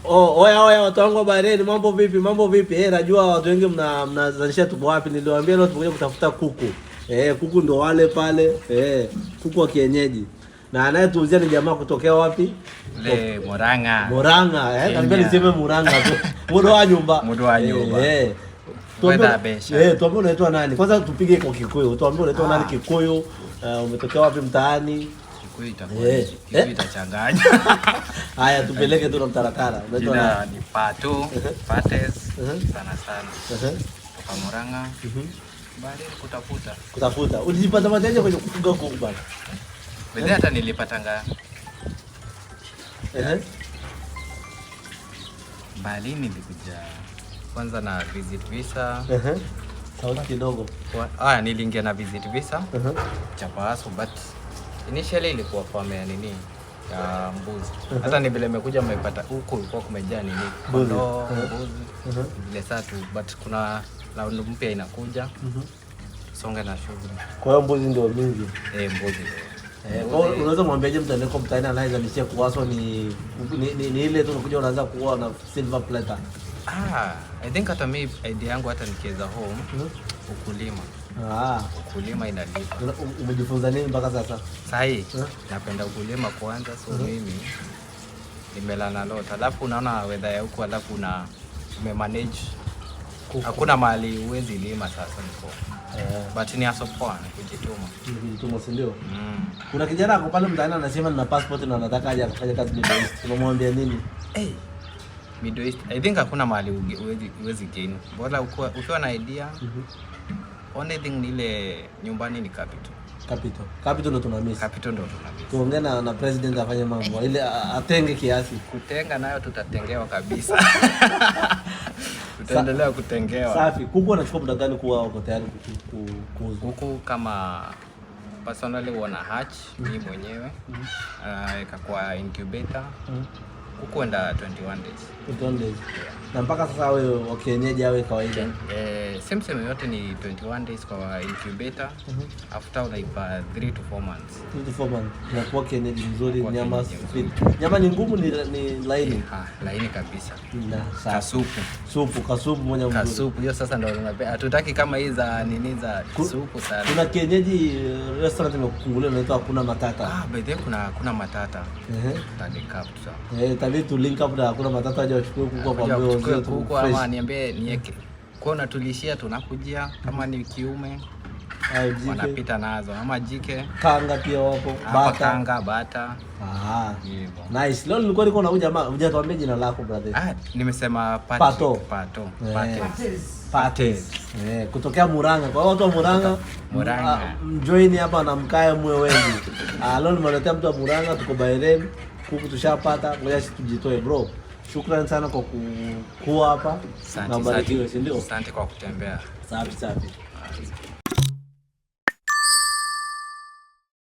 Oya watu wangu wa Bahrain, mambo vipi? Mambo vipi? Najua watu wengi mnazalisha tupo wapi? Niliwaambia leo tupokuja kutafuta kuku. Kuku ndo wale pale. Kuku wa kienyeji. Na anayetuuzia ni jamaa kutokea wapi? Moranga. Moranga, Kanibia niseme Moranga tu. Mudo wa nyumba. Tuambie unaitwa nani? Kwanza tupige kwa Kikuyu. Tuambie unaitwa nani Kikuyu? Umetokea wapi mtaani? Kikuyu itakuwa itachanganya. Haya tupeleke tu na mtarakara. Unaitwa nani? Ni Pato, Pinchez sana. Kwa Moranga. Bali kutafuta. Ulijipata mateja kwenye kufuga kuku bana? Bado hata nilipatanga. Bali nilikuja kwanza na visit visa. Sauti kidogo. Niliingia na visit visa. Chapaso but initially ilikuwa kwa ya nini? Ya mbuzi. Hata ni vile nimekuja nimepata huko ilikuwa kumejaa nini? Mbuzi. Vile satu but kuna round mpya inakuja. Songa na shughuli. Kwa hiyo mbuzi ndio mingi. Mbuzi. Unaweza mwambiaje mtu anayeko mtaani anaweza nishia kuwaswa ni ile tu unakuja unaanza kuoa na silver platter? I think hata mimi idea yangu hata nikiweza home ukulima. Ukulima inalipa. Umejifunza nini mpaka sasa? Sahi napenda ukulima kwanza, so mimi nimelana lot. Alafu unaona weather ya huko, alafu umemanage. Hakuna mahali uwezi lima sasa niko. But ni asopoa kujituma, si ndio? Kuna kijana ako pale mtaani anasema nina passport na anataka aje akafanya kazi Middle East. Unamwambia nini? Middle East I think hakuna mahali uwezi gain. Bora ukiwa na idea. Only thing ni ile nyumbani ni capital ndo tunamiss. Tuongee na president afanye mambo ile atenge kiasi. Kutenga nayo tutatengewa kabisa. Tutaendelea kutengewa. Safi. Kuku anachukua muda gani kuwa uko tayari kuuza? Kuku kama personally wana hatch mimi mwenyewe. Kwa incubator. Kuku enda 21 days. 21 days. Na mpaka sasa wewe wa kienyeji awe kawaida? Same yote ni 21 days kwa incubator. After like 3 to 4 months. 3 to 4 months. Na kwa kienyeji mzuri, nyama fit. Nyama ni ngumu ni laini? Laini kabisa. Na kasupu moja mzuri. Kasupu hiyo sasa ndio tunapenda. Hatutaki kama hizi za nini za supu sana. Kuna kienyeji restaurant imekufunguliwa inaitwa Hakuna Matata. By the way kuna matata. Tutalink up tu. Tabii tu link up na Hakuna Matata aje wachukue kuku kwa mbio kuku ama niambie niweke. Kwa natulishia tunakujia kama ni kiume. Wanapita nazo ama jike. Kanga pia wapo. Bata. Nice. Leo nilikuwa niko na huyu jamaa, hujatuambia jina lako brother. Nimesema Pato. Pinchez. Kutokea Moranga. Kwa watu wa Moranga. Join hapa na mkae mwe wengi. Leo nimeletea mtu wa Moranga, tuko Bahrain. Kuku tushapata, ngoja tujitoe bro. Shukrani sana kwa kuwa hapa. Na barikiwe, si ndio? Asante kwa kutembea. Safi.